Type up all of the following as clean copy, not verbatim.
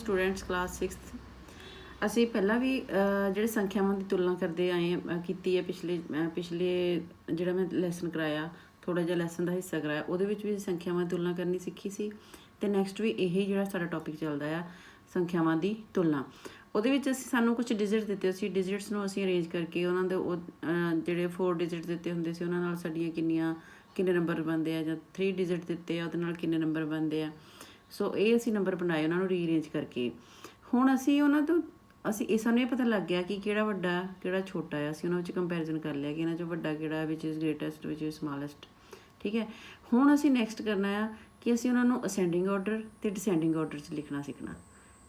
Students class 6th ਅਸੀਂ ਪਹਿਲਾਂ ਵੀ ਜਿਹੜੇ ਸੰਖਿਆਵਾਂ ਦੀ ਤੁਲਨਾ ਕਰਦੇ ਆਏ ਕੀਤੀ ਹੈ ਪਿਛਲੇ ਜਿਹੜਾ ਮੈਂ ਲੈਸਨ ਕਰਾਇਆ ਥੋੜਾ ਜਿਹਾ ਲੈਸਨ ਦਾ ਹਿੱਸਾ ਕਰਾਇਆ ਉਹਦੇ ਵਿੱਚ ਵੀ ਸੰਖਿਆਵਾਂ ਦੀ ਤੁਲਨਾ ਕਰਨੀ ਸਿੱਖੀ ਸੀ ਤੇ ਨੈਕਸਟ ਵੀ ਇਹੀ ਜਿਹੜਾ ਸਾਡਾ ਟੌਪਿਕ ਚੱਲਦਾ ਆ ਸੰਖਿਆਵਾਂ ਦੀ ਤੁਲਨਾ। ਉਹਦੇ ਵਿੱਚ ਅਸੀਂ ਸਾਨੂੰ ਕੁਝ ਡਿਜਿਟ ਦਿੱਤੇ ਸੀ, ਡਿਜਿਟਸ ਨੂੰ ਅਸੀਂ ਅਰੇਂਜ ਕਰਕੇ ਉਹਨਾਂ ਦੇ ਉਹ ਜਿਹੜੇ 4 ਡਿਜਿਟ ਦਿੱਤੇ ਹੁੰਦੇ ਸੀ ਉਹਨਾਂ ਨਾਲ ਸਾਡੀਆਂ ਕਿੰਨੇ ਨੰਬਰ ਬਣਦੇ ਆ, ਜਾਂ 3 ਡਿਜਿਟ ਦਿੱਤੇ ਆ ਉਹਦੇ ਨਾਲ ਕਿੰਨੇ ਨੰਬਰ ਬਣਦੇ ਆ। ਸੋ ਇਹ ਅਸੀਂ ਨੰਬਰ ਬਣਾਏ ਉਹਨਾਂ ਨੂੰ ਰੀਅਰੇਂਜ ਕਰਕੇ। ਹੁਣ ਅਸੀਂ ਉਹਨਾਂ ਤੋਂ ਸਾਨੂੰ ਇਹ ਪਤਾ ਲੱਗ ਗਿਆ ਕਿ ਕਿਹੜਾ ਵੱਡਾ ਕਿਹੜਾ ਛੋਟਾ ਆ। ਅਸੀਂ ਉਹਨਾਂ ਵਿੱਚ ਕੰਪੈਰੀਜ਼ਨ ਕਰ ਲਿਆ ਕਿ ਇਹਨਾਂ 'ਚੋਂ ਵੱਡਾ ਕਿਹੜਾ, which is greatest, which is smallest. ਠੀਕ ਹੈ, ਹੁਣ ਅਸੀਂ ਨੈਕਸਟ ਕਰਨਾ ਆ ਕਿ ਅਸੀਂ ਉਹਨਾਂ ਨੂੰ ਅਸੈਂਡਿੰਗ ਆਰਡਰ ਅਤੇ ਡਿਸੈਂਡਿੰਗ ਆਰਡਰ 'ਚ ਲਿਖਣਾ ਸਿੱਖਣਾ।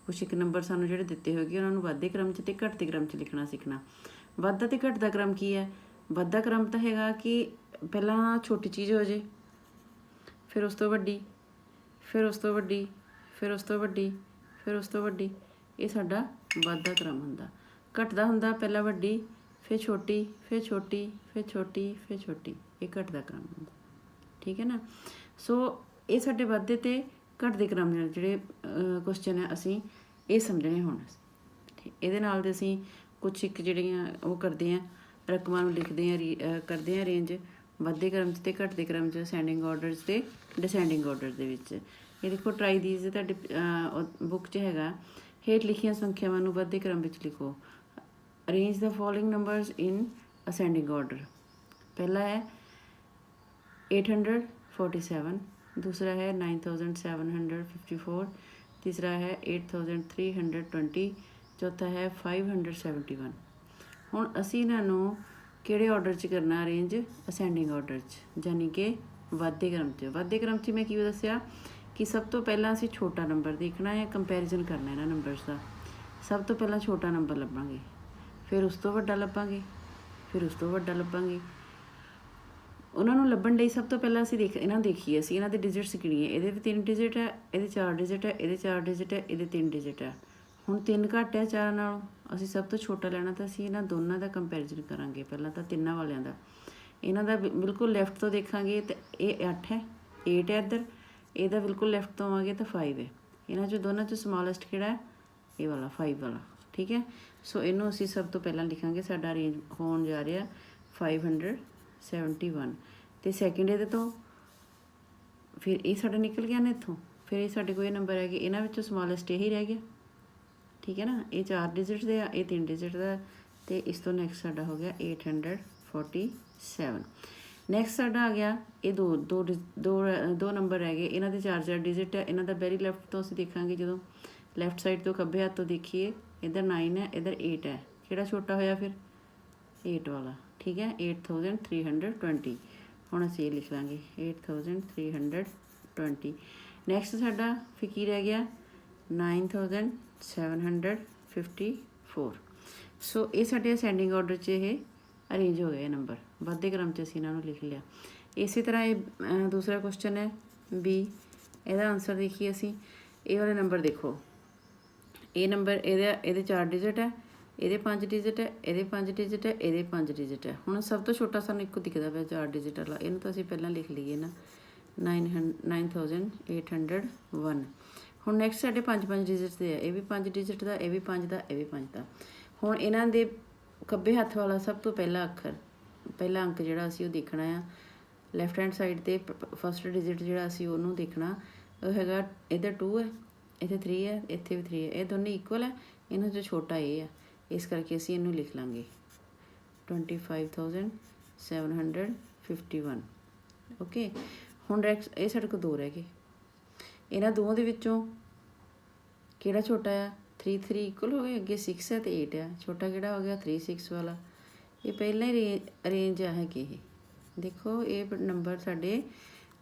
ਕੁਛ ਇੱਕ ਨੰਬਰ ਸਾਨੂੰ ਜਿਹੜੇ ਦਿੱਤੇ ਹੋਏਗੇ ਉਹਨਾਂ ਨੂੰ ਵੱਧਦੇ ਕ੍ਰਮ 'ਚ ਅਤੇ ਘੱਟਦੇ ਕ੍ਰਮ 'ਚ ਲਿਖਣਾ ਸਿੱਖਣਾ। ਵੱਧਦਾ ਅਤੇ ਘੱਟਦਾ ਕ੍ਰਮ ਕੀ ਹੈ? ਵੱਧਦਾ ਕ੍ਰਮ ਤਾਂ ਹੈਗਾ ਕਿ ਪਹਿਲਾਂ ਛੋਟੀ ਚੀਜ਼ ਹੋ ਜੇ, ਫਿਰ ਉਸ ਤੋਂ ਵੱਡੀ, ਫਿਰ ਉਸ ਤੋਂ ਵੱਡੀ, ਫਿਰ ਉਸ ਤੋਂ ਵੱਡੀ, ਫਿਰ ਉਸ ਤੋਂ ਵੱਡੀ। ਇਹ ਸਾਡਾ ਵੱਧਦਾ ਕ੍ਰਮ ਹੁੰਦਾ। ਘੱਟਦਾ ਹੁੰਦਾ ਪਹਿਲਾਂ ਵੱਡੀ, ਫਿਰ ਛੋਟੀ, ਫਿਰ ਛੋਟੀ, ਫਿਰ ਛੋਟੀ, ਫਿਰ ਛੋਟੀ। ਇਹ ਘੱਟਦਾ ਕ੍ਰਮ ਹੁੰਦਾ। ਠੀਕ ਹੈ ਨਾ। ਸੋ ਇਹ ਸਾਡੇ ਵੱਧਦੇ ਅਤੇ ਘੱਟਦੇ ਕ੍ਰਮ ਨਾਲ ਜਿਹੜੇ ਕੁਐਸਚਨ ਹੈ ਅਸੀਂ ਇਹ ਸਮਝਣੇ ਹੁਣ। ਇਹਦੇ ਨਾਲ ਦੇ ਅਸੀਂ ਕੁਛ ਇੱਕ ਜਿਹੜੀਆਂ ਉਹ ਕਰਦੇ ਹਾਂ, ਰਕਮਾਂ ਨੂੰ ਲਿਖਦੇ ਹਾਂ, ਕਰਦੇ ਹਾਂ ਅਰੇਂਜ ਵੱਧਦੇ ਕ੍ਰਮ 'ਚ ਅਤੇ ਘੱਟਦੇ ਕ੍ਰਮ 'ਚ, ਅਸੈਂਡਿੰਗ ਆਰਡਰ 'ਚ ਅਤੇ ਡਿਸੈਂਡਿੰਗ ਆਰਡਰ ਦੇ ਵਿੱਚ। ਇਹ ਦੇਖੋ ਟਰਾਈ ਦੀਜ਼ ਤੁਹਾਡੇ ਬੁੱਕ 'ਚ ਹੈਗਾ। ਹੇਠ ਲਿਖੀਆਂ ਸੰਖਿਆਵਾਂ ਨੂੰ ਵੱਧਦੇ ਕ੍ਰਮ ਵਿੱਚ ਲਿਖੋ। Arrange the following numbers in ascending order. ਪਹਿਲਾ ਹੈ 847, ਦੂਸਰਾ ਹੈ 9754, ਤੀਸਰਾ ਹੈ 8320, ਚੌਥਾ ਹੈ 571। ਹੁਣ ਅਸੀਂ ਇਹਨਾਂ ਨੂੰ ਕਿਹੜੇ ਆਰਡਰ 'ਚ ਕਰਨਾ ਅਰੇਂਜ? ਅਸੈਂਡਿੰਗ ਆਰਡਰ 'ਚ, ਯਾਨੀ ਕਿ ਵੱਧਦੇ ਕ੍ਰਮ 'ਚ। ਵੱਧਦੇ ਕ੍ਰਮ 'ਚ ਮੈਂ ਕੀ ਦੱਸਿਆ ਕਿ ਸਭ ਤੋਂ ਪਹਿਲਾਂ ਅਸੀਂ ਛੋਟਾ ਨੰਬਰ ਦੇਖਣਾ ਹੈ, ਕੰਪੈਰੀਜ਼ਨ ਕਰਨਾ ਇਹਨਾਂ ਨੰਬਰਸ ਦਾ। ਸਭ ਤੋਂ ਪਹਿਲਾਂ ਛੋਟਾ ਨੰਬਰ ਲੱਭਾਂਗੇ, ਫਿਰ ਉਸ ਤੋਂ ਵੱਡਾ ਲੱਭਾਂਗੇ, ਫਿਰ ਉਸ ਤੋਂ ਵੱਡਾ ਲੱਭਾਂਗੇ। ਉਹਨਾਂ ਨੂੰ ਲੱਭਣ ਲਈ ਸਭ ਤੋਂ ਪਹਿਲਾਂ ਅਸੀਂ ਦੇਖੀਏ ਅਸੀਂ ਇਹਨਾਂ ਦੇ ਡਿਜਿਟਸ ਗਿਣੀਏ। ਇਹਦੇ ਵੀ 3 ਡਿਜਿਟ ਹੈ, ਇਹਦੇ 4 ਡਿਜਿਟ ਹੈ, ਇਹਦੇ 4 ਡਿਜਿਟ ਹੈ, ਇਹਦੇ 3 ਡਿਜਿਟ ਹੈ। ਹੁਣ 3 ਘੱਟ ਹੈ 4 ਨਾਲੋਂ, ਅਸੀਂ ਸਭ ਤੋਂ ਛੋਟਾ ਲੈਣਾ ਤਾਂ ਅਸੀਂ ਇਹਨਾਂ ਦੋਨਾਂ ਦਾ ਕੰਪੈਰੀਜ਼ਨ ਕਰਾਂਗੇ। ਪਹਿਲਾਂ ਤਾਂ ਤਿੰਨਾਂ ਵਾਲਿਆਂ ਦਾ, ਇਹਨਾਂ ਦਾ ਬਿਲਕੁਲ ਲੈਫਟ ਤੋਂ ਦੇਖਾਂਗੇ ਤਾਂ ਇਹ 8 ਹੈ, 8 ਹੈ ਇੱਧਰ। ਇਹਦਾ ਬਿਲਕੁਲ ਲੈਫਟ ਤੋਂ ਆਵਾਂਗੇ ਤਾਂ 5 ਹੈ। ਇਹਨਾਂ 'ਚੋਂ ਦੋਨਾਂ 'ਚੋਂ ਸਮਾਲੈਸਟ ਕਿਹੜਾ ਹੈ? ਇਹ ਵਾਲਾ 5 ਵਾਲਾ। ਠੀਕ ਹੈ, ਸੋ ਇਹਨੂੰ ਅਸੀਂ ਸਭ ਤੋਂ ਪਹਿਲਾਂ ਲਿਖਾਂਗੇ। ਸਾਡਾ ਅਰੇਂਜ ਹੋਣ ਜਾ ਰਿਹਾ 571 ਅਤੇ ਸੈਕਿੰਡ ਇਹਦੇ ਤੋਂ, ਫਿਰ ਇਹ ਸਾਡਾ ਨਿਕਲ ਗਿਆ ਨਾ ਇੱਥੋਂ। ਫਿਰ ਇਹ ਸਾਡੇ ਕੋਲ ਇਹ ਨੰਬਰ ਹੈਗੇ, ਇਹਨਾਂ ਵਿੱਚੋਂ ਸਮਾਲੈਸਟ ਇਹੀ ਰਹਿ ਗਿਆ। ਠੀਕ ਹੈ ਨਾ। ਇਹ 4 ਡਿਜਿਟ ਦੇ ਆ, ਇਹ 3 ਡਿਜਿਟ ਦਾ, ਅਤੇ ਇਸ ਤੋਂ ਨੈਕਸਟ ਸਾਡਾ ਹੋ ਗਿਆ 847। ਨੈਕਸਟ ਸਾਡਾ ਆ ਗਿਆ ਇਹ ਦੋ ਨੰਬਰ ਰਹਿ ਗਏ। ਇਹਨਾਂ ਦੇ 4 ਡਿਜਿਟ ਹੈ। ਇਹਨਾਂ ਦਾ ਵੈਰੀ ਲੈਫਟ ਤੋਂ ਅਸੀਂ ਦੇਖਾਂਗੇ, ਜਦੋਂ ਲੈਫਟ ਸਾਈਡ ਤੋਂ ਖੱਬੇ ਹੱਥ ਤੋਂ ਦੇਖੀਏ, ਇੱਧਰ 9 ਹੈ, ਇੱਧਰ 8 ਹੈ। ਕਿਹੜਾ ਛੋਟਾ ਹੋਇਆ ਫਿਰ? 8 ਵਾਲਾ। ਠੀਕ ਹੈ, 8320। ਹੁਣ ਅਸੀਂ ਇਹ ਲਿਖ ਲਾਂਗੇ 8320। ਨੈਕਸਟ ਸਾਡਾ ਫਿਰ ਕੀ ਰਹਿ ਗਿਆ? 9754। ਸੋ ਇਹ ਸਾਡੇ ਅਸੈਂਡਿੰਗ ਆਰਡਰ 'ਚ ਇਹ ਅਰੇਂਜ ਹੋ ਗਏ ਨੰਬਰ। ਵੱਧਦੇ ਕ੍ਰਮ 'ਚ ਅਸੀਂ ਇਹਨਾਂ ਨੂੰ ਲਿਖ ਲਿਆ। ਇਸੇ ਤਰ੍ਹਾਂ ਇਹ ਦੂਸਰਾ ਕੁਐਸਚਨ ਹੈ ਬੀ। ਇਹਦਾ ਆਨਸਰ ਦੇਖੀਏ ਅਸੀਂ। ਇਹ ਵਾਲੇ ਨੰਬਰ ਦੇਖੋ, ਇਹ ਨੰਬਰ ਇਹਦੇ 4 ਡਿਜਿਟ ਹੈ, ਇਹਦੇ 5 ਡਿਜਿਟ ਹੈ, ਇਹਦੇ 5 ਡਿਜਿਟ ਹੈ, ਇਹਦੇ 5 ਡਿਜਿਟ ਹੈ। ਹੁਣ ਸਭ ਤੋਂ ਛੋਟਾ ਸਾਨੂੰ ਇੱਕੋ ਦਿਖਦਾ ਪਿਆ 4 ਡਿਜਿਟ ਵਾਲਾ, ਇਹਨੂੰ ਤਾਂ ਅਸੀਂ ਪਹਿਲਾਂ ਲਿਖ ਲਈਏ ਨਾ 9801। ਹੁਣ ਨੈਕਸਟ ਸਾਡੇ 5 ਡਿਜਿਟ ਦੇ ਆ। ਇਹ ਵੀ 5 ਡਿਜਿਟ ਦਾ, ਇਹ ਵੀ 5 ਦਾ, ਇਹ ਵੀ 5 ਦਾ। ਹੁਣ ਇਹਨਾਂ ਦੇ ਖੱਬੇ ਹੱਥ ਵਾਲਾ ਸਭ ਤੋਂ ਪਹਿਲਾ ਅੱਖਰ, ਪਹਿਲਾ ਅੰਕ ਜਿਹੜਾ ਅਸੀਂ ਉਹ ਦੇਖਣਾ ਆ। ਲੈਫਟ ਹੈਂਡ ਸਾਈਡ 'ਤੇ ਫਸਟ ਡਿਜਿਟ ਜਿਹੜਾ ਅਸੀਂ ਉਹਨੂੰ ਦੇਖਣਾ, ਉਹ ਹੈਗਾ ਇੱਧਰ 2 ਹੈ, ਇੱਥੇ 3 ਹੈ, ਇੱਥੇ ਵੀ 3 ਹੈ। ਇਹ ਦੋਨੇ ਇਕੁਅਲ ਹੈ, ਇਹਨਾਂ 'ਚੋਂ ਛੋਟਾ ਇਹ ਹੈ, ਇਸ ਕਰਕੇ ਅਸੀਂ ਇਹਨੂੰ ਲਿਖ ਲਾਂਗੇ 25751। ਓਕੇ, ਹੁਣ ਇਹ ਸਾਡੇ ਕੋਲ 2 ਰਹਿ ਗਏ। ਇਹਨਾਂ ਦੋਵਾਂ ਦੇ ਵਿੱਚੋਂ ਕਿਹੜਾ ਛੋਟਾ ਆ? 3 ਇਕੁਅਲ ਹੋ ਗਏ, ਅੱਗੇ 6 ਹੈ ਅਤੇ 8 ਹੈ। ਛੋਟਾ ਕਿਹੜਾ ਹੋ ਗਿਆ? 3 6 ਵਾਲਾ। ਇਹ ਪਹਿਲਾਂ ਹੀ ਅਰੇਂਜ ਆ ਹੈਗੇ। ਇਹ ਦੇਖੋ, ਇਹ ਨੰਬਰ ਸਾਡੇ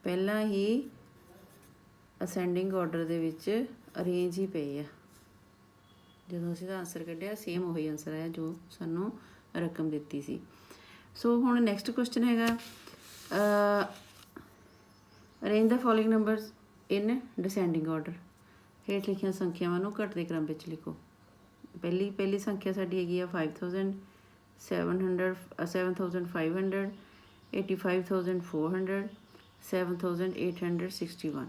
ਪਹਿਲਾਂ ਹੀ ਅਸੈਂਡਿੰਗ ਆਰਡਰ ਦੇ ਵਿੱਚ ਅਰੇਂਜ ਹੀ ਪਏ ਆ। ਜਦੋਂ ਅਸੀਂ ਇਹਦਾ ਆਨਸਰ ਕੱਢਿਆ ਸੇਮ ਉਹੀ ਆਨਸਰ ਆਇਆ ਜੋ ਸਾਨੂੰ ਰਕਮ ਦਿੱਤੀ ਸੀ। ਸੋ ਹੁਣ ਨੈਕਸਟ ਕੁਐਸਚਨ ਹੈਗਾ arrange the following numbers in descending order. ਹੇਠ ਲਿਖੀਆਂ ਸੰਖਿਆਵਾਂ ਨੂੰ ਘੱਟਦੇ ਕ੍ਰਮ ਵਿੱਚ ਲਿਖੋ। ਪਹਿਲੀ ਸੰਖਿਆ ਸਾਡੀ ਹੈਗੀ ਆ 5000, 7500, 85400, 7861।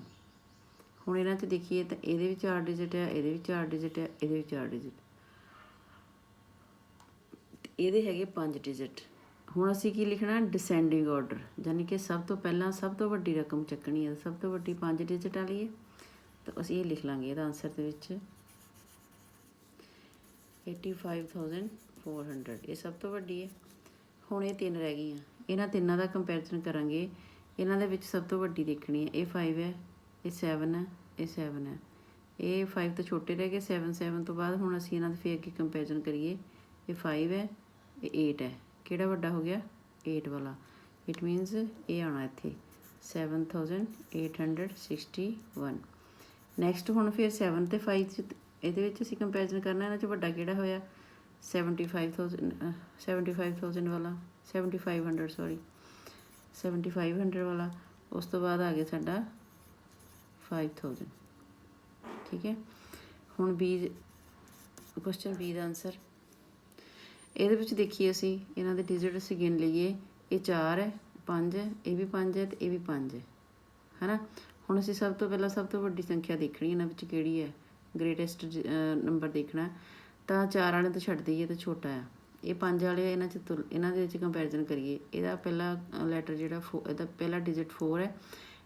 ਹੁਣ ਇਹਨਾਂ 'ਚ ਦੇਖੀਏ ਤਾਂ ਇਹਦੇ ਵੀ 4 ਡਿਜਿਟ ਹੈ, ਇਹਦੇ ਵੀ 4 ਡਿਜਿਟ ਹੈ, ਇਹਦੇ ਵੀ 4 ਡਿਜਿਟ, ਇਹਦੇ ਹੈਗੇ 5 ਡਿਜਿਟ। ਹੁਣ ਅਸੀਂ ਕੀ ਲਿਖਣਾ, ਡਿਸੈਂਡਿੰਗ ਆਰਡਰ, ਯਾਨੀ ਕਿ ਸਭ ਤੋਂ ਪਹਿਲਾਂ ਸਭ ਤੋਂ ਵੱਡੀ ਰਕਮ ਚੱਕਣੀ ਹੈ, ਸਭ ਤੋਂ ਵੱਡੀ 5 ਡਿਜਿਟ ਵਾਲੀ ਹੈ, ਤਾਂ ਅਸੀਂ ਇਹ ਲਿਖ ਲਾਂਗੇ ਇਹਦਾ ਆਨਸਰ ਦੇ ਵਿੱਚ 85,400, ਇਹ ਸਭ ਤੋਂ ਵੱਡੀ ਹੈ। ਹੁਣ ਇਹ 3 ਰਹਿ ਗਈਆਂ, ਇਹਨਾਂ ਤਿੰਨਾਂ ਦਾ ਕੰਪੈਰੀਜ਼ਨ ਕਰਾਂਗੇ। ਇਹਨਾਂ ਦੇ ਵਿੱਚ ਸਭ ਤੋਂ ਵੱਡੀ ਦੇਖਣੀ ਹੈ, ਇਹ 5 ਹੈ, ਇਹ 7 ਹੈ, ਇਹ 7 ਹੈ, ਇਹ 5 ਤੋਂ ਛੋਟੇ ਰਹਿ ਗਏ, 7 ਤੋਂ ਬਾਅਦ ਹੁਣ ਅਸੀਂ ਇਹਨਾਂ ਦੇ ਫਿਰ ਅੱਗੇ ਕੰਪੈਰੀਜ਼ਨ ਕਰੀਏ, ਇਹ 5 ਹੈ, ਇਹ 8 ਹੈ, ਕਿਹੜਾ ਵੱਡਾ ਹੋ ਗਿਆ, 8 ਵਾਲਾ। ਇਟ ਮੀਨਸ ਇਹ ਆਉਣਾ ਇੱਥੇ 7,861। ਨੈਕਸਟ ਹੁਣ ਫਿਰ 7 ਅਤੇ 5 'ਚ ਇਹਦੇ ਵਿੱਚ ਅਸੀਂ ਕੰਪੈਰੀਜ਼ਨ ਕਰਨਾ, ਇਹਨਾਂ 'ਚ ਵੱਡਾ ਕਿਹੜਾ ਹੋਇਆ, 75,000 ਵਾਲਾ, 7500 ਸੌਰੀ 7500 ਵਾਲਾ। ਉਸ ਤੋਂ ਬਾਅਦ ਆ ਗਿਆ ਸਾਡਾ 5000, ਠੀਕ ਹੈ। ਹੁਣ ਬੀ, ਕੁਐਸਚਨ ਬੀ ਦਾ ਆਨਸਰ ਇਹਦੇ ਵਿੱਚ ਦੇਖੀਏ ਅਸੀਂ ਇਹਨਾਂ ਦੇ ਡਿਜਿਟ ਅਸੀਂ ਗਿਣ ਲਈਏ, ਇਹ 4 ਹੈ, 5 ਹੈ, ਇਹ ਵੀ 5 ਹੈ, ਅਤੇ ਇਹ ਵੀ 5 ਹੈ, ਹੈ ਨਾ। ਹੁਣ ਅਸੀਂ ਸਭ ਤੋਂ ਪਹਿਲਾਂ ਸਭ ਤੋਂ ਵੱਡੀ ਸੰਖਿਆ ਦੇਖਣੀ, ਇਹਨਾਂ ਵਿੱਚ ਕਿਹੜੀ ਹੈ, ਗ੍ਰੇਟੈਸਟ ਨੰਬਰ ਦੇਖਣਾ। ਤਾਂ 4 ਵਾਲੇ ਤੋਂ ਛੱਡ ਦਈਏ ਤਾਂ ਛੋਟਾ ਆ, ਇਹ 5 ਵਾਲੇ ਇਹਨਾਂ 'ਚ ਇਹਨਾਂ ਦੇ ਵਿੱਚ ਕੰਪੈਰੀਜ਼ਨ ਕਰੀਏ। ਇਹਦਾ ਪਹਿਲਾ ਲੈਟਰ ਜਿਹੜਾ ਇਹਦਾ ਪਹਿਲਾ ਡਿਜਿਟ 4 ਹੈ,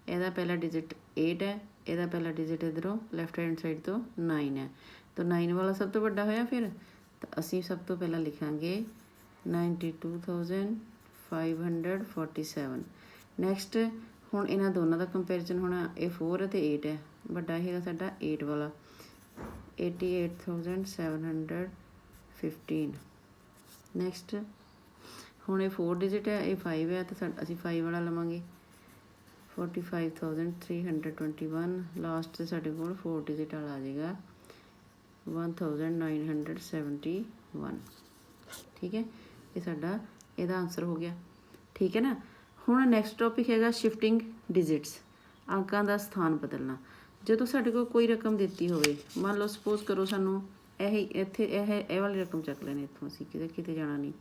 ਇਹਦਾ ਪਹਿਲਾ ਡਿਜਿਟ 8 ਹੈ, ਇਹਦਾ ਪਹਿਲਾ ਡਿਜਿਟ ਇੱਧਰੋਂ ਲੈਫਟ ਹੈਂਡ ਸਾਈਡ ਤੋਂ 9 ਹੈ, ਤਾਂ 9 ਵਾਲਾ ਸਭ ਤੋਂ ਵੱਡਾ ਹੋਇਆ। ਫਿਰ ਤਾਂ ਅਸੀਂ ਸਭ ਤੋਂ ਪਹਿਲਾਂ ਲਿਖਾਂਗੇ 92,547। ਨੈਕਸਟ ਹੁਣ ਇਹਨਾਂ ਦੋਨਾਂ ਦਾ ਕੰਪੈਰੀਜ਼ਨ ਹੋਣਾ, ਇਹ 4 ਅਤੇ 8 ਹੈ, ਵੱਡਾ ਹੈਗਾ ਸਾਡਾ 8 ਵਾਲਾ, 88,715। ਨੈਕਸਟ ਹੁਣ ਇਹ 4 ਡਿਜਿਟ ਹੈ, ਇਹ 5 ਹੈ, ਤਾਂ ਅਸੀਂ 5 ਵਾਲਾ ਲਵਾਂਗੇ, 45,321। ਲਾਸਟ 'ਤੇ ਸਾਡੇ ਕੋਲ 4 ਡਿਜਿਟ ਵਾਲਾ ਆ ਜਾਏਗਾ 1971। ਠੀਕ ਹੈ, ਇਹ ਸਾਡਾ ਇਹਦਾ ਆਨਸਰ ਹੋ ਗਿਆ, ਠੀਕ ਹੈ ਨਾ। ਹੁਣ ਨੈਕਸਟ ਟੌਪਿਕ ਹੈਗਾ ਸ਼ਿਫਟਿੰਗ ਡਿਜਿਟਸ, ਅੰਕਾਂ ਦਾ ਸਥਾਨ ਬਦਲਣਾ। ਜਦੋਂ ਸਾਡੇ ਕੋਲ ਕੋਈ ਰਕਮ ਦਿੱਤੀ ਹੋਵੇ, ਮੰਨ ਲਓ ਸਪੋਜ਼ ਕਰੋ ਸਾਨੂੰ ਇੱਥੇ ਇਹ ਵਾਲੀ ਰਕਮ ਚੱਕ ਲੈਣੀ, ਇੱਥੋਂ ਅਸੀਂ ਕਿਤੇ ਜਾਣਾ ਨਹੀਂ,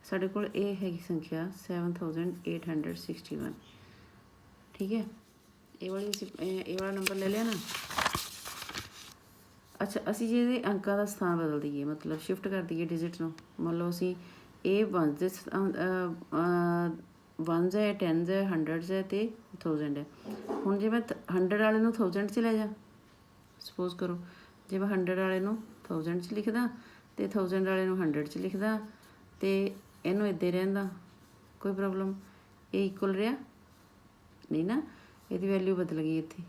ਸਾਡੇ ਕੋਲ ਇਹ ਹੈਗੀ ਸੰਖਿਆ 7,861, ਠੀਕ ਹੈ। ਇਹ ਵਾਲੀ ਅਸੀਂ ਇਹ ਵਾਲਾ ਨੰਬਰ ਲੈ ਲਿਆ ਨਾ। ਅੱਛਾ, ਅਸੀਂ ਜੇ ਇਹਦੇ ਅੰਕਾਂ ਦਾ ਸਥਾਨ ਬਦਲ ਦਈਏ, ਮਤਲਬ ਸ਼ਿਫਟ ਕਰ ਦਈਏ ਡਿਜਿਟ ਨੂੰ, ਮੰਨ ਲਓ ਅਸੀਂ ਇਹ 1s ਹੈ, 10s ਹੈ, 100s ਹੈ ਅਤੇ 1000 ਹੈ। ਹੁਣ ਜੇ ਮੈਂ 100 ਵਾਲੇ ਨੂੰ 1000 'ਚ ਲੈ ਜਾ, ਸਪੋਜ਼ ਕਰੋ ਜੇ ਮੈਂ 100 ਵਾਲੇ ਨੂੰ 1000 'ਚ ਲਿਖਦਾ ਅਤੇ 1000 ਵਾਲੇ ਨੂੰ 100 'ਚ ਲਿਖਦਾ ਅਤੇ ਇਹਨੂੰ ਇੱਦਾਂ ਰਹਿੰਦਾ, ਕੋਈ ਪ੍ਰੋਬਲਮ, ਇਹ ਇਕੁਅਲ ਰਿਹਾ ਨਹੀਂ ਨਾ, ਇਹਦੀ ਵੈਲਿਊ ਬਦਲ ਗਈ ਇੱਥੇ।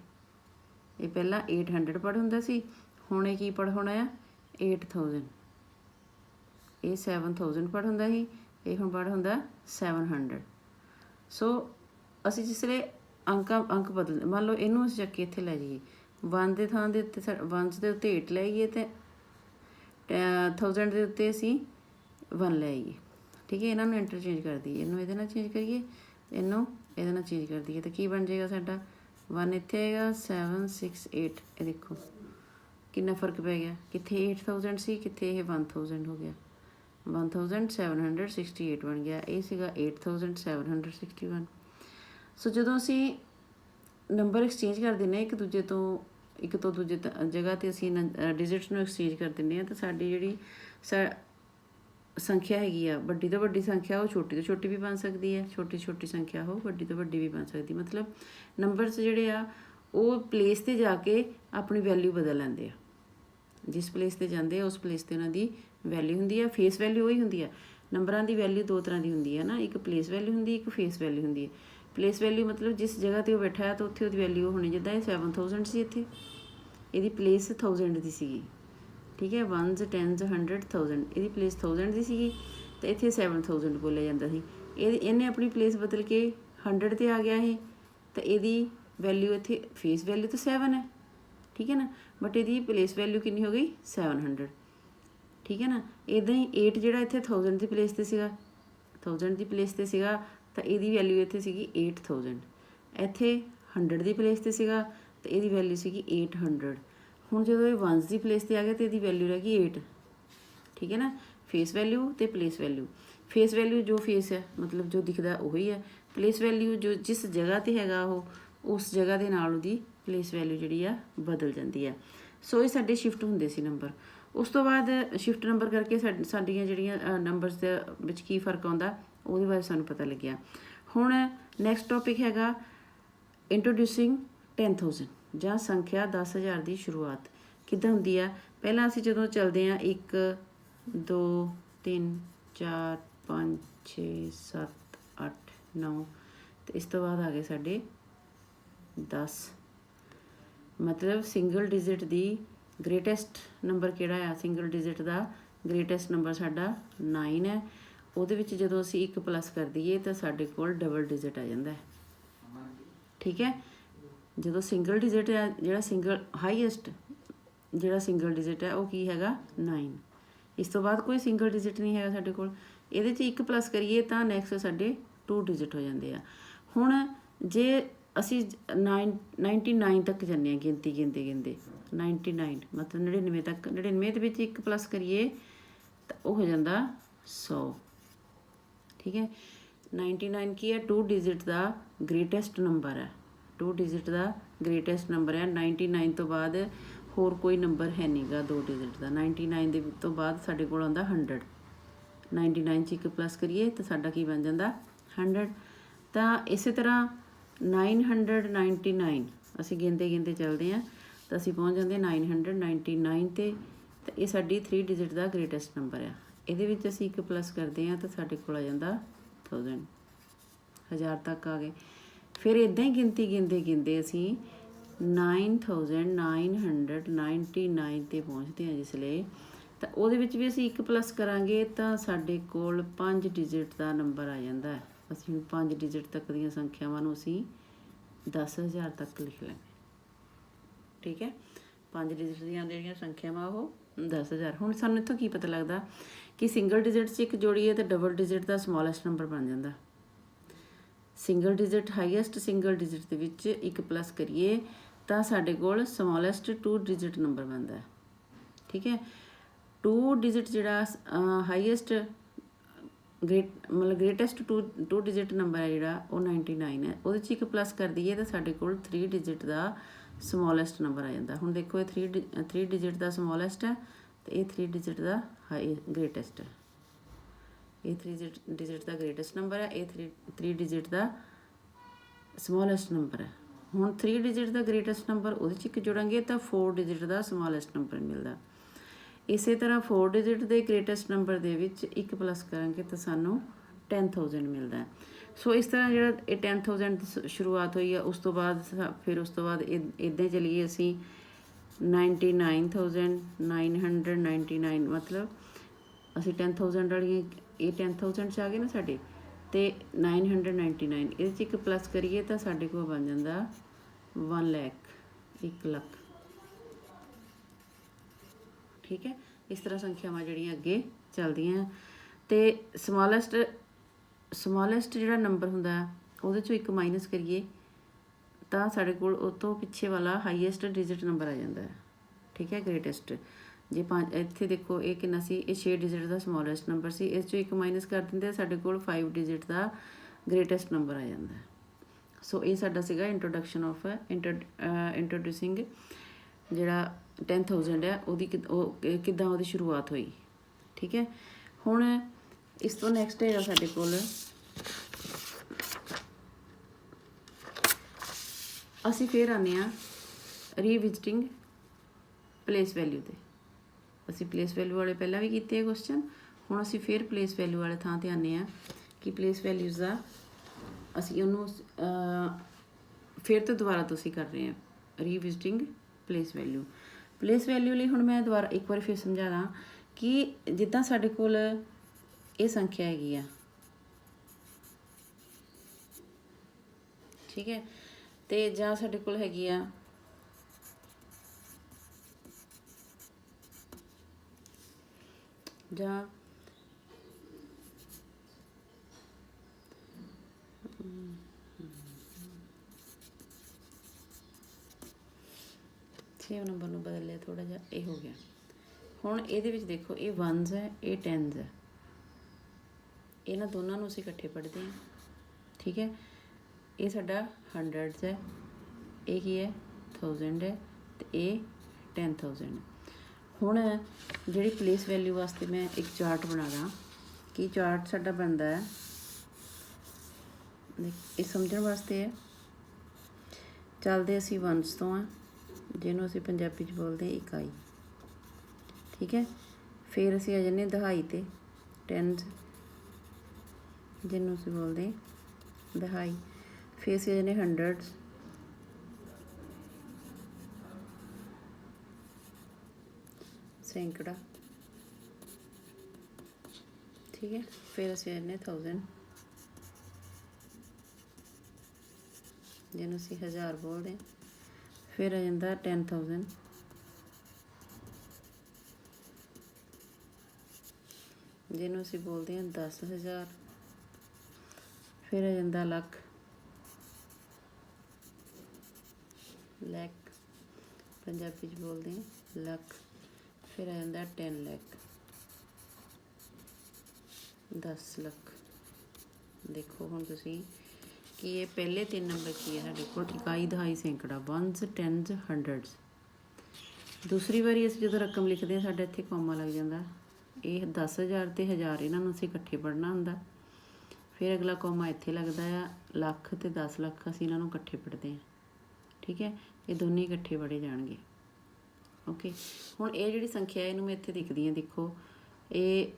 ਇਹ ਪਹਿਲਾਂ 800 ਪੜ੍ਹ ਹੁੰਦਾ ਸੀ, ਹੁਣ ਇਹ ਕੀ ਪੜ੍ਹ ਹੋਣਾ ਆ, 8000। ਇਹ 7000 ਪੜ੍ਹ ਹੁੰਦਾ ਸੀ, ਇਹ ਹੁਣ ਪੜ੍ਹ ਹੁੰਦਾ 700। ਸੋ ਅਸੀਂ ਜਿਸ ਵੇਲੇ ਅੰਕ ਬਦਲ, ਮੰਨ ਲਓ ਇਹਨੂੰ ਅਸੀਂ ਚੱਕ ਕੇ ਇੱਥੇ ਲੈ ਜਾਈਏ, 1 ਦੇ ਥਾਂ ਦੇ ਉੱਤੇ 1 ਦੇ ਉੱਤੇ 8 ਲੈ ਆਈਏ ਅਤੇ 1000 ਦੇ ਉੱਤੇ ਅਸੀਂ 1 ਲੈ ਆਈਏ, ਠੀਕ ਹੈ। ਇਹਨਾਂ ਨੂੰ ਇੰਟਰਚੇਂਜ ਕਰ ਦਈਏ, ਇਹਨੂੰ ਇਹਦੇ ਨਾਲ ਚੇਂਜ ਕਰੀਏ, ਇਹਨੂੰ ਇਹਦੇ ਨਾਲ ਚੇਂਜ ਕਰ ਦਈਏ, ਤਾਂ ਕੀ ਬਣ ਜਾਏਗਾ ਸਾਡਾ, 1 ਇੱਥੇ ਆਏਗਾ, 768। ਇਹ ਦੇਖੋ ਕਿੰਨਾ ਫਰਕ ਪੈ ਗਿਆ, ਕਿੱਥੇ 8000 ਸੀ, ਕਿੱਥੇ ਇਹ 1000 ਹੋ ਗਿਆ, 1768 ਬਣ ਗਿਆ, ਇਹ ਸੀਗਾ 8761। ਸੋ ਜਦੋਂ ਅਸੀਂ ਨੰਬਰ ਐਕਸਚੇਂਜ ਕਰ ਦਿੰਦੇ ਹਾਂ ਇੱਕ ਤੋਂ ਦੂਜੇ ਜਗ੍ਹਾ 'ਤੇ ਅਸੀਂ ਡਿਜਿਟਸ ਨੂੰ ਐਕਸਚੇਂਜ ਕਰ ਦਿੰਦੇ ਹਾਂ, ਤਾਂ ਸਾਡੀ ਜਿਹੜੀ ਸੰਖਿਆ ਹੈਗੀ ਆ, ਵੱਡੀ ਤੋਂ ਵੱਡੀ ਸੰਖਿਆ ਉਹ ਛੋਟੀ ਤੋਂ ਛੋਟੀ ਵੀ ਬਣ ਸਕਦੀ ਹੈ, ਛੋਟੀ ਛੋਟੀ ਸੰਖਿਆ ਉਹ ਵੱਡੀ ਤੋਂ ਵੱਡੀ ਵੀ ਬਣ ਸਕਦੀ। ਮਤਲਬ ਨੰਬਰਸ ਜਿਹੜੇ ਆ ਉਹ ਪਲੇਸ 'ਤੇ ਜਾ ਕੇ ਆਪਣੀ ਵੈਲਿਊ ਬਦਲ ਲੈਂਦੇ ਆ, ਜਿਸ ਪਲੇਸ 'ਤੇ ਜਾਂਦੇ ਆ ਉਸ ਪਲੇਸ 'ਤੇ ਉਹਨਾਂ ਦੀ ਵੈਲਿਊ ਹੁੰਦੀ ਆ, ਫੇਸ ਵੈਲਿਊ ਉਹੀ ਹੁੰਦੀ ਆ। ਨੰਬਰਾਂ ਦੀ ਵੈਲਿਊ 2 ਤਰ੍ਹਾਂ ਦੀ ਹੁੰਦੀ ਹੈ ਨਾ, ਇੱਕ ਪਲੇਸ ਵੈਲਿਊ ਹੁੰਦੀ, ਇੱਕ ਫੇਸ ਵੈਲਿਊ ਹੁੰਦੀ ਹੈ। ਪਲੇਸ ਵੈਲਿਊ ਮਤਲਬ ਜਿਸ ਜਗ੍ਹਾ 'ਤੇ ਉਹ ਬੈਠਾ ਹੈ ਤਾਂ ਉੱਥੇ ਉਹਦੀ ਵੈਲਿਊ ਹੋਣੀ, ਜਿੱਦਾਂ ਇਹ 7000 ਸੀ, ਇੱਥੇ ਇਹਦੀ ਪਲੇਸ 1000 ਦੀ ਸੀਗੀ, ਠੀਕ ਹੈ, 1s 10s 100 1000, ਇਹਦੀ ਪਲੇਸ 1000 ਦੀ ਸੀਗੀ ਅਤੇ ਇੱਥੇ 7000 ਬੋਲਿਆ ਜਾਂਦਾ ਸੀ। ਇਹਨੇ ਆਪਣੀ ਪਲੇਸ ਬਦਲ ਕੇ 100 'ਤੇ ਆ ਗਿਆ ਇਹ, ਤਾਂ ਇਹਦੀ ਵੈਲਿਊ ਇੱਥੇ ਫੇਸ ਵੈਲਿਊ ਤਾਂ 7 ਹੈ, ਠੀਕ ਹੈ ਨਾ, ਬਟ ਇਹਦੀ ਪਲੇਸ ਵੈਲਿਊ ਕਿੰਨੀ ਹੋ ਗਈ, 700, ਠੀਕ ਹੈ ਨਾ। ਇੱਦਾਂ ਹੀ 8 ਜਿਹੜਾ ਇੱਥੇ 1000 ਦੀ ਪਲੇਸ 'ਤੇ ਸੀਗਾ, 1000 ਦੀ ਪਲੇਸ 'ਤੇ ਸੀਗਾ, ਤਾਂ ਇਹਦੀ ਵੈਲਿਊ ਇੱਥੇ ਸੀਗੀ 8000। ਇੱਥੇ 100 ਦੀ ਪਲੇਸ 'ਤੇ ਸੀਗਾ ਤਾਂ ਇਹਦੀ ਵੈਲਿਊ ਸੀਗੀ 800। ਹੁਣ ਜਦੋਂ ਇਹ 1s ਦੀ ਪਲੇਸ 'ਤੇ ਆ ਗਿਆ ਤਾਂ ਇਹਦੀ ਵੈਲਿਊ ਰਹਿ ਗਈ 8, ਠੀਕ ਹੈ ਨਾ। ਫੇਸ ਵੈਲਿਊ ਅਤੇ ਪਲੇਸ ਵੈਲਿਊ, ਫੇਸ ਵੈਲਿਊ ਜੋ ਫੇਸ ਹੈ ਮਤਲਬ ਜੋ ਦਿਖਦਾ ਉਹੀ ਹੈ, ਪਲੇਸ ਵੈਲਿਊ ਜੋ ਜਿਸ ਜਗ੍ਹਾ 'ਤੇ ਹੈਗਾ ਉਹ ਉਸ ਜਗ੍ਹਾ ਦੇ ਨਾਲ ਉਹਦੀ ਪਲੇਸ ਵੈਲਿਊ ਜਿਹੜੀ ਆ ਬਦਲ ਜਾਂਦੀ ਆ। ਸੋ ਇਹ ਸਾਡੇ ਸ਼ਿਫਟ ਹੁੰਦੇ ਸੀ ਨੰਬਰ। ਉਸ ਤੋਂ ਬਾਅਦ ਸ਼ਿਫਟ ਨੰਬਰ ਕਰਕੇ ਸਾਡੀਆਂ ਜਿਹੜੀਆਂ ਨੰਬਰਸ ਦੇ ਵਿੱਚ ਕੀ ਫਰਕ ਆਉਂਦਾ ਉਹਦੇ ਬਾਰੇ ਸਾਨੂੰ ਪਤਾ ਲੱਗਿਆ। ਹੁਣ ਨੈਕਸਟ ਟੌਪਿਕ ਹੈਗਾ ਇੰਟਰੋਡਿਊਸਿੰਗ 10,000 ਜਾਂ ਸੰਖਿਆ 10,000 ਦੀ ਸ਼ੁਰੂਆਤ ਕਿੱਦਾਂ ਹੁੰਦੀ ਆ। ਪਹਿਲਾਂ ਅਸੀਂ ਜਦੋਂ ਚੱਲਦੇ ਹਾਂ 1 2 3 4 5 6 7 8 9 ਅਤੇ ਇਸ ਤੋਂ ਬਾਅਦ ਆ ਗਏ ਸਾਡੇ 10। ਮਤਲਬ ਸਿੰਗਲ ਡਿਜਿਟ ਦੀ ਗ੍ਰੇਟੈਸਟ ਨੰਬਰ ਕਿਹੜਾ ਆ, ਸਿੰਗਲ ਡਿਜਿਟ ਦਾ ਗ੍ਰੇਟੈਸਟ ਨੰਬਰ ਸਾਡਾ 9 ਹੈ। ਉਹਦੇ ਵਿੱਚ ਜਦੋਂ ਅਸੀਂ 1 ਪਲੱਸ ਕਰ ਦਈਏ ਤਾਂ ਸਾਡੇ ਕੋਲ ਡਬਲ ਡਿਜਿਟ ਆ ਜਾਂਦਾ ਹੈ। ਠੀਕ ਹੈ, ਜਦੋਂ ਸਿੰਗਲ ਡਿਜਿਟ ਹੈ ਜਿਹੜਾ ਸਿੰਗਲ ਹਾਈਐਸਟ ਜਿਹੜਾ ਸਿੰਗਲ ਡਿਜਿਟ ਹੈ ਉਹ ਕੀ ਹੈਗਾ 9। ਇਸ ਤੋਂ ਬਾਅਦ ਕੋਈ ਸਿੰਗਲ ਡਿਜਿਟ ਨਹੀਂ ਹੈਗਾ ਸਾਡੇ ਕੋਲ। ਇਹਦੇ 'ਚ 1 ਪਲੱਸ ਕਰੀਏ ਤਾਂ ਨੈਕਸਟ ਸਾਡੇ 2 ਡਿਜਿਟ ਹੋ ਜਾਂਦੇ ਆ। ਹੁਣ ਜੇ ਅਸੀਂ 99 ਤੱਕ ਜਾਂਦੇ ਹਾਂ ਗਿਣਤੀ ਗਿਣਦੇ 99 ਮਤਲਬ 99 ਤੱਕ, 99 ਦੇ ਵਿੱਚ 1 ਪਲੱਸ ਕਰੀਏ ਤਾਂ ਉਹ ਹੋ ਜਾਂਦਾ 100। ਠੀਕ ਹੈ, 99 ਕੀ ਹੈ 2 ਡਿਜਿਟ ਦਾ ਗ੍ਰੇਟੈਸਟ ਨੰਬਰ ਹੈ। 2 ਡਿਜਿਟ ਦਾ ਗ੍ਰੇਟੈਸਟ ਨੰਬਰ ਹੈ। 99 ਤੋਂ ਬਾਅਦ ਹੋਰ ਕੋਈ ਨੰਬਰ ਹੈ ਨਹੀਂ ਗਾ 2 ਡਿਜਿਟ ਦਾ। 99 ਦੇ ਤੋਂ ਬਾਅਦ ਸਾਡੇ ਕੋਲ ਆਉਂਦਾ 100। 99 'ਚ 1 ਪਲੱਸ ਕਰੀਏ ਤਾਂ ਸਾਡਾ ਕੀ ਬਣ ਜਾਂਦਾ 100। ਤਾਂ ਇਸੇ ਤਰ੍ਹਾਂ 999 ਅਸੀਂ ਗਿਣਦੇ ਚੱਲਦੇ ਹਾਂ ਤਾਂ ਅਸੀਂ ਪਹੁੰਚ ਜਾਂਦੇ 999 ਤੇ। ਤਾਂ ਇਹ ਸਾਡੀ 3 ਡਿਜਿਟ ਦਾ ਗ੍ਰੇਟੈਸਟ ਨੰਬਰ ਆ। ਇਹਦੇ ਵਿੱਚ ਅਸੀਂ 1 ਪਲੱਸ ਕਰਦੇ ਹਾਂ ਤਾਂ ਸਾਡੇ ਕੋਲ ਆ ਜਾਂਦਾ 1000 ਤੱਕ ਆ ਗਏ। ਫਿਰ ਇੱਦਾਂ ਹੀ ਗਿਣਤੀ ਗਿਣਦੇ ਅਸੀਂ 9999 ਤੇ ਪਹੁੰਚਦੇ ਹਾਂ ਜਿਸਲੇ, ਤਾਂ ਉਹਦੇ ਵਿੱਚ ਵੀ ਅਸੀਂ 1 ਪਲੱਸ ਕਰਾਂਗੇ ਤਾਂ ਸਾਡੇ ਕੋਲ 5 ਡਿਜਿਟ ਦਾ ਨੰਬਰ ਆ ਜਾਂਦਾ ਹੈ। ਅਸੀਂ ਹੁਣ 5 ਡਿਜਿਟ ਤੱਕ ਦੀਆਂ ਸੰਖਿਆਵਾਂ ਨੂੰ ਅਸੀਂ 10,000 ਤੱਕ ਲਿਖ ਲੈਂਦੇ। ਠੀਕ ਹੈ, 5 ਡਿਜਿਟ ਦੀਆਂ ਜਿਹੜੀਆਂ ਸੰਖਿਆਵਾਂ ਉਹ 10,000। ਹੁਣ ਸਾਨੂੰ ਇੱਥੋਂ ਕੀ ਪਤਾ ਲੱਗਦਾ ਕਿ ਸਿੰਗਲ ਡਿਜਿਟ 'ਚ 1 ਜੋੜੀਏ ਤਾਂ ਡਬਲ ਡਿਜਿਟ ਦਾ ਸਮੋਲੈਸਟ ਨੰਬਰ ਬਣ ਜਾਂਦਾ। Single digit highest single digit ਦੇ ਵਿੱਚ 1 ਪਲੱਸ ਕਰੀਏ ਤਾਂ ਸਾਡੇ ਕੋਲ ਸਮੋਲੈਸਟ 2 ਡਿਜਿਟ ਨੰਬਰ ਬਣਦਾ। ਠੀਕ ਹੈ, 2 ਡਿਜਿਟ ਜਿਹੜਾ ਹਾਈਐਸਟ ਮਤਲਬ ਗ੍ਰੇਟੈਸਟ 2 ਡਿਜਿਟ ਨੰਬਰ ਹੈ ਜਿਹੜਾ ਉਹ 99 ਹੈ। ਉਹਦੇ 'ਚ 1 ਪਲੱਸ ਕਰ ਦਈਏ ਤਾਂ ਸਾਡੇ ਕੋਲ 3 ਡਿਜਿਟ ਦਾ ਸਮੋਲੈਸਟ ਨੰਬਰ ਆ ਜਾਂਦਾ। ਹੁਣ ਦੇਖੋ ਇਹ 3 ਡਿਜਿਟ ਦਾ ਸਮੋਲੈਸਟ ਹੈ ਅਤੇ ਇਹ 3 ਡਿਜਿਟ ਦਾ ਗ੍ਰੇਟੈਸਟ ਹੈ। ਇਹ 3 ਡਿਜਿਟ ਦਾ ਗ੍ਰੇਟੈਸਟ ਨੰਬਰ ਹੈ, ਇਹ 3 ਡਿਜਿਟ ਦਾ ਸਮੋਲੈਸਟ ਨੰਬਰ ਹੈ। ਹੁਣ 3 ਡਿਜਿਟ ਦਾ ਗ੍ਰੇਟੈਸਟ ਨੰਬਰ ਉਹਦੇ 'ਚ 1 ਜੋੜਾਂਗੇ ਤਾਂ 4 ਡਿਜਿਟ ਦਾ ਸਮੋਲੈਸਟ ਨੰਬਰ ਮਿਲਦਾ। ਇਸੇ ਤਰ੍ਹਾਂ 4 ਡਿਜਿਟ ਦੇ ਗ੍ਰੇਟੈਸਟ ਨੰਬਰ ਦੇ ਵਿੱਚ 1 ਪਲੱਸ ਕਰਾਂਗੇ ਤਾਂ ਸਾਨੂੰ 10,000 ਮਿਲਦਾ। ਸੋ ਇਸ ਤਰ੍ਹਾਂ ਜਿਹੜਾ ਇਹ 10,000 ਦੀ ਸ਼ੁਰੂਆਤ ਹੋਈ ਆ। ਉਸ ਤੋਂ ਬਾਅਦ ਫਿਰ ਉਸ ਤੋਂ ਬਾਅਦ ਇੱਦਾਂ ਚਲੀਏ ਅਸੀਂ 99,999 ਮਤਲਬ ਅਸੀਂ 10,000 ਵਾਲੀਆਂ ਇਹ 10,000 'ਚ ਆ ਗਏ ਨਾ ਸਾਡੇ, ਅਤੇ 999 ਇਹਦੇ 'ਚ 1 ਪਲੱਸ ਕਰੀਏ ਤਾਂ ਸਾਡੇ ਕੋਲ ਬਣ ਜਾਂਦਾ 1 ਲੱਖ 1 ਲੱਖ। ਠੀਕ ਹੈ, ਇਸ ਤਰ੍ਹਾਂ ਸੰਖਿਆਵਾਂ ਜਿਹੜੀਆਂ ਅੱਗੇ ਚੱਲਦੀਆਂ। ਅਤੇ ਸਮੋਲੈਸਟ ਜਿਹੜਾ ਨੰਬਰ ਹੁੰਦਾ ਉਹਦੇ 'ਚੋਂ 1 ਮਾਈਨਸ ਕਰੀਏ ਤਾਂ ਸਾਡੇ ਕੋਲ ਉਹ ਤੋਂ ਪਿੱਛੇ ਵਾਲਾ ਹਾਈਐਸਟ ਡਿਜਿਟ ਨੰਬਰ ਆ ਜਾਂਦਾ ਹੈ। ਠੀਕ ਹੈ, ਗ੍ਰੇਟੈਸਟ ਜੇ 5 ਇੱਥੇ ਦੇਖੋ ਇਹ ਕਿੰਨਾ ਸੀ, ਇਹ 6 ਡਿਜਿਟ ਦਾ ਸਮੋਲੈਸਟ ਨੰਬਰ ਸੀ। ਇਸ 'ਚੋਂ 1 ਮਾਈਨਸ ਕਰ ਦਿੰਦੇ ਸਾਡੇ ਕੋਲ 5 ਡਿਜਿਟ ਦਾ ਗ੍ਰੇਟੈਸਟ ਨੰਬਰ ਆ ਜਾਂਦਾ। ਸੋ ਇਹ ਸਾਡਾ ਸੀਗਾ ਇੰਟਰੋਡਕਸ਼ਨ ਆਫ ਇੰਟਰੋਡਿਊਸਿੰਗ ਜਿਹੜਾ 10,000 ਹੈ ਉਹਦੀ ਕਿੱਦਾਂ ਉਹਦੀ ਸ਼ੁਰੂਆਤ ਹੋਈ। ਠੀਕ ਹੈ, ਹੁਣ ਇਸ ਤੋਂ ਨੈਕਸਟ ਹੈਗਾ ਸਾਡੇ ਕੋਲ ਅਸੀਂ ਫਿਰ ਆਉਂਦੇ ਹਾਂ ਰੀਵਿਜ਼ਿਟਿੰਗ ਪਲੇਸ ਵੈਲਿਊ 'ਤੇ। ਅਸੀਂ ਪਲੇਸ ਵੈਲਿਊ ਵਾਲੇ ਪਹਿਲਾਂ ਵੀ ਕੀਤੇ ਕੁਐਸਚਨ, ਹੁਣ ਅਸੀਂ ਫਿਰ ਪਲੇਸ ਵੈਲਿਊ ਵਾਲੇ ਥਾਂ 'ਤੇ ਆਉਂਦੇ ਹਾਂ ਕਿ ਪਲੇਸ ਵੈਲਿਊਜ਼ ਦਾ ਅਸੀਂ ਉਹਨੂੰ ਫਿਰ ਤੋਂ ਦੁਬਾਰਾ ਤੋਂ ਅਸੀਂ ਕਰ ਰਹੇ ਹਾਂ ਰੀਵਿਜ਼ਿਟਿੰਗ ਪਲੇਸ ਵੈਲਿਊ। ਪਲੇਸ ਵੈਲਿਊ ਲਈ ਹੁਣ ਮੈਂ ਦੁਬਾਰਾ ਇੱਕ ਵਾਰ ਫਿਰ ਸਮਝਾ ਦਾਂ ਕਿ ਜਿੱਦਾਂ ਸਾਡੇ ਕੋਲ ਇਹ ਸੰਖਿਆ ਹੈਗੀ ਆ, ਠੀਕ ਹੈ, ਅਤੇ ਜਾਂ ਸਾਡੇ ਕੋਲ ਹੈਗੀ ਆ ਜਾਂ 6 ਨੰਬਰ ਨੂੰ ਬਦਲ ਲਿਆ ਥੋੜ੍ਹਾ ਜਿਹਾ, ਇਹ ਹੋ ਗਿਆ। ਹੁਣ ਇਹਦੇ ਵਿੱਚ ਦੇਖੋ ਇਹ 1s ਹੈ, ਇਹ 10s ਹੈ, ਇਹਨਾਂ ਦੋਨਾਂ ਨੂੰ ਅਸੀਂ ਇਕੱਠੇ ਪੜ੍ਹਦੇ ਹਾਂ। ਠੀਕ ਹੈ, ਇਹ ਸਾਡਾ 100s ਹੈ, ਇਹ ਕੀ ਹੈ 1000 है तो ये 10,000 है। हुण जिहड़ी प्लेस वैल्यू वास्ते मैं एक चार्ट बना दा कि चार्ट साडा बनदा है, ये समझण वास्ते है। चलदे असीं वंस तो हाँ, जिहनूं असीं पंजाबी च बोलदे इकाई, ठीक है। फिर असीं आ जाने दहाई ते, टेंस, जिन्हों असीं बोलते दहाई। फिर असीं आ जाने हंड्रड्स, सैकड़ा, ठीक है। फिर असीं आ जाने 1000, जिन्हों असीं 1000 बोलते हैं। फिर आ जाता 10,000, जिन्हों असीं बोलते हैं 10,000। फिर आ जाता लख, लैख, पंजाबी च बोलते हैं लख। फिर आ जाता 10 लैख, 10 लख। देखो हुण तुसीं कि ये पहले 3 नंबर की है साडे कोल, इकाई, दहाई, सैकड़ा, वंस, टेंस, हंड्रड्स। दूसरी बारी असीं जदों रकम लिखते हैं साडा इत्थे कॉमा लग जाता। ये 10,000 ते 1000 इन्हां नूं असीं इकट्ठे पढ़ना हुंदा। फिर अगला कॉमा इत्थे लगदा आ, लख ते 10 लख असीं इन्हां नूं इकट्ठे पढ़ते हैं, ठीक है। ये दोनों इकट्ठे पढ़े जाणगे, ओके। हुण ये जिहड़ी संख्या है इहनूं मैं इत्थे लिखदी हां। देखो ये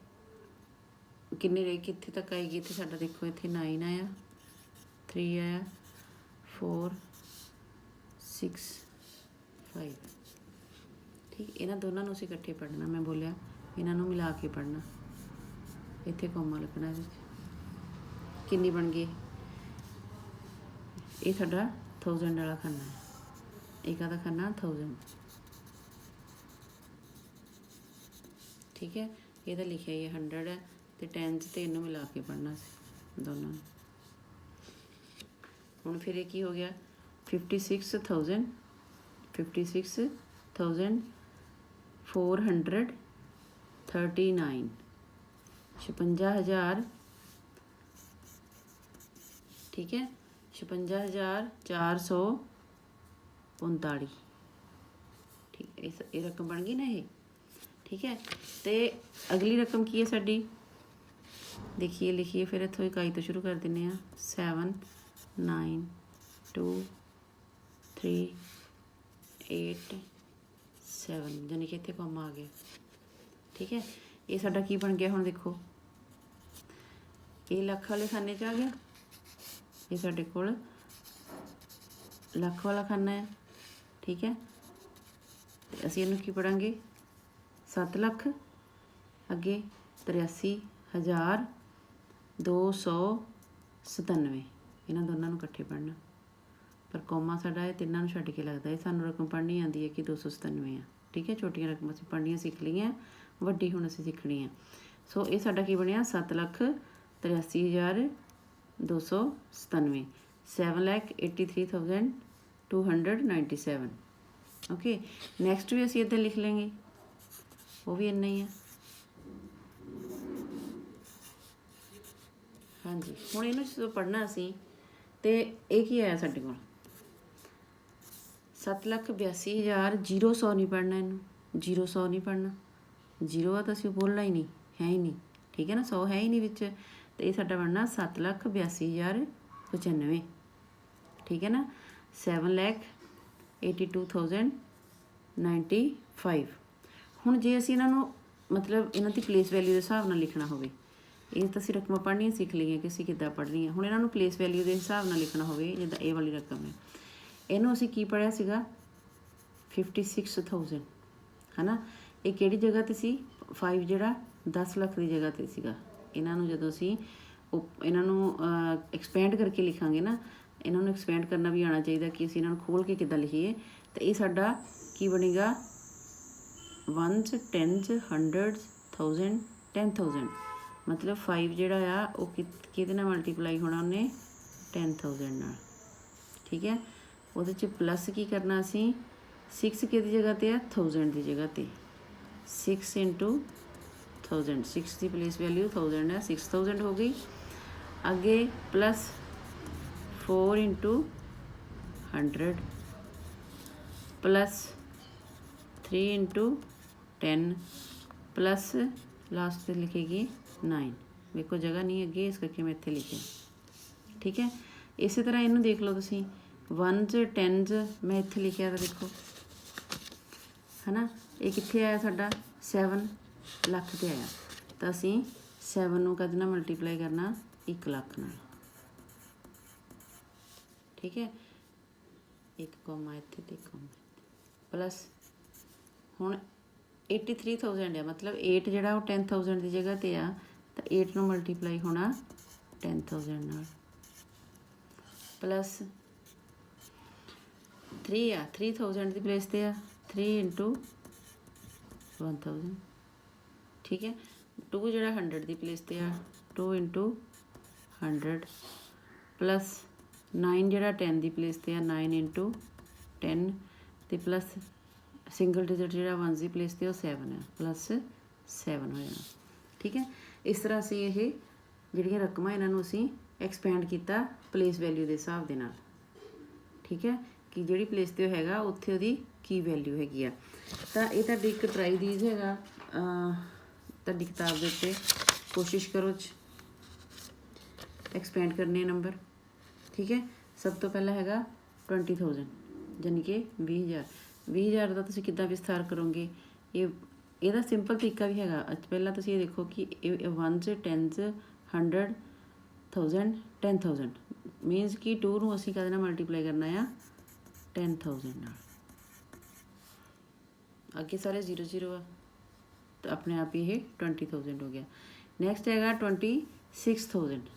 किन्ने रहे, कित्थे तक आएगी? इत्थे साडा देखो इत्थे 9 आया, 3 आया, 4, 6, 5, ठीक। इन्हां दोनों नूं असीं इकट्ठे पढ़ना, मैं बोलिया इन्हां नूं मिला के पढ़ना। इत्थे कॉमा लगना, किन्नी बन गई? ये साडा 1000 वाला खाना है, एक आधा खाना 1000, ठीक है। ये तो लिखा ही है 100 है, तो 10 तो इनू मिला के पढ़ना दोनों। हुण फिर ये की हो गया 56,000, 56,439, 56,000, ठीक है। 56,439, ठीक। ये रकम बन गई ना ये, ठीक है। तो अगली रकम की है साडी, देखिए लिखिए। फिर इत्थों इकाई तो शुरू कर दिंदे आ। 7, 9, 2, 3, 8, 7, यानी कि इत्थे कॉमा आ गया, ठीक है। ये साडा की बन गया हुण देखो, ये लख वाले खाने च आ गया। ये साडे कोल लख वाला खाना है, ठीक है। तो असीं इहनूं की पढ़ांगे 7 लख, अगे 83,297, इन्हां दोनों नूं इकट्ठे पढ़ना। पर कौमा साडा ये तिन्नां नूं छड्ड के लगदा है। सानूं रकम पढ़नी आती है कि 297 है, ठीक है। छोटियां रकम असीं पढ़नियां सीख लईआं, वड्डी हुण असीं सिੱਖਣੀ है। सो ये साडा की बनिया 7,83,297, 7,83,297, ओके। नैक्सट भी असीं इदां लिख लेंगे, वो भी इन्ना ही है। हाँ जी, हुण इहनूं जो पढ़ना असीं ते ये की आया साडे कोल 7,82,000, 0 नहीं पढ़ना, इनू 0 नहीं पढ़ना, 0 आ तो असीं बोलना ही नहीं, है ही नहीं, ठीक है ना। 100 है ही नहीं विच, तो ये साडा बनना 7,82,095, ठीक है ना। 7,82,095। हुण जे असीं इन्हां नूं मतलब इन्हां दी प्लेस वैल्यू के हिसाब नाल लिखना होवे, ये तो असीं रकमां पढ़नियां सीख लईआं कि असीं किद्दां पढ़नियां। हुण इन्हां नूं प्लेस वैल्यू के हिसाब नाल लिखना होवे, जिद्दां ये वाली रकम है, इहनूं असीं की पढ़िया सीगा 56,000, है ना। ये किहड़ी जगह ते सी? 5 जिहड़ा 10 लख की जगह ते सीगा। इन्हां नूं जदों असीं इन्हां नूं एक्सपैंड करके लिखांगे ना, इन्हां नूं एक्सपैंड करना भी आना चाहिए कि असीं इन्हां नूं खोल के किद्दां लिखीए। तो ये साडा की बनेगा 1s, 10s, 100s, 1000, 10,000, मतलब 5 जिहड़ा आ वो किहदे नाल मल्टीप्लाई होना उन्हें 10,000 नाल, ठीक है। ਉਹਦੇ 'ਚ प्लस की करना असी 6 किहदी जगह ते है? 1000 की जगह ते 6 × 1000, 6 की प्लेस वैल्यू 1000 है, 6000 हो गई। अगे plus 4 × 100, plus 3 into 10 plus last से लिखेगी 9। देखो जगह नहीं अगे इस करके मैं इत्थे लिखिया। ठीक है, इस तरह इनू देख लो तुसी 1s 10s मैं इत्थे लिखिया। तो देखो है ना, ये कित्थे आया साडा 7 लाख ते आया। तो असी 7 नूं कद नाल मल्टीप्लाई करना 1 लाख नाल। ठीक है, 1 कॉमा इत्थे ते कॉमा प्लस हुण 83,000 है, मतलब 8 जिहड़ा वो 10,000 की जगह ते आ, तो 8 नूं मल्टीप्लाई होना 10,000 नाल प्लस 3 आ 3,000 की प्लेस ते आ 3 इंटू 1,000। ठीक है, 2 जिहड़ा 100 की प्लेस ते आ 2 इंटू 100 प्लस 9 जिहड़ा 10 की प्लेस ते आ 9 इंटू 10 ते प्लस सिंगल डिजिट जिहड़ा 1 की प्लेस ते 7 है प्लस 7 हो जाना। ठीक है, इस तरह असी ये जिहड़ियां रकमां इन्हां नूं असी एक्सपैंड किया प्लेस वैल्यू के हिसाब दे नाल। ठीक है, कि जिहड़ी प्लेस ते हैगा उत्थे उहदी की वैल्यू हैगी आ। तो ये तुहाडी एक ट्राई दीज हैगा तुहाडी किताब दे उत्ते, कोशिश करो एक्सपैंड करने नंबर। ठीक है, सब तो पहला हैगा 20,000 यानी कि 20,000 का तुसीं किद्दां विस्तार करोगे। ये सिंपल तरीका भी हैगा। पहला तुसीं ये देखो कि 1s 10s 100,000 10,000 मीनस कि 2 नूं असीं कहदे नाल मल्टीप्लाई करना आ 10,000 नाल। अगे सारे 0 0 आ, तो अपने आप ही ये 20,000 हो गया। नैक्सट हैगा 26,000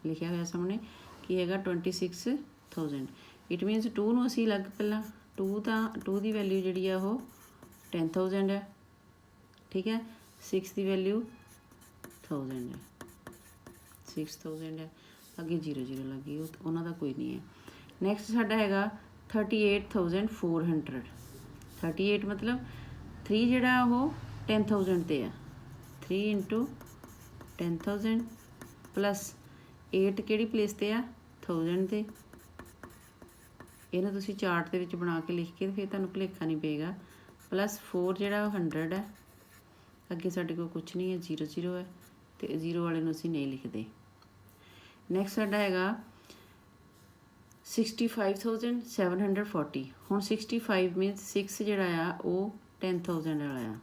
लिखा हुआ सामने कि हैगा 26,000। इट मीनस 2 नूं असीं अलग पहला 2 की वैल्यू जी है वो 10,000 है। ठीक है, 6 की वैल्यू 1000 है, 6,000 है, अगे 0 0 लग गई, उन्हों का कोई नहीं है। नैक्सट साडा हैगा 38,400। 38 मतलब 3 जिहड़ा वो 10,000 ते है 3 इंटू 10,000 प्लस 8 किहड़ी प्लेस ते आ 1000 ते। इन्हूं तुसीं चार्ट दे विच बना के लिख के फिर तुहानूं भुलेखा नहीं पेगा। प्लस 4 जिहड़ा 100 है, अगे साडे कोल कुछ नहीं है 0 0 है, तो 0 वाले नूं असीं नहीं लिखते। नैक्सट साडा हैगा 65,740। हुण 65 मीनस 6 जिहड़ा आ वो 10,000 वाला आ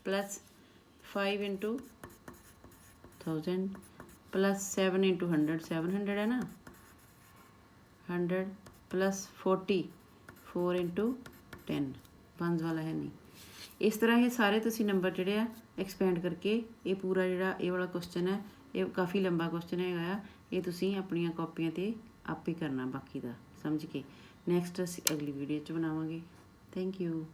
प्लस 5 इंटू 1000 प्लस 7 इंटू 100 700 है ना 100 प्लस 40 4 इंटू 10 5 वाला है नहीं। इस तरह ये सारे तुसी नंबर जिहड़े आ एक्सपैंड करके ये पूरा जिहड़ा ये वाला क्वेश्चन है ये काफ़ी लंबा क्वेश्चन है, ये तुसी अपनी कॉपियां ते आप ही करना बाकी दा समझ के। नैक्सट असी अगली वीडियो च बनावांगे। Thank you.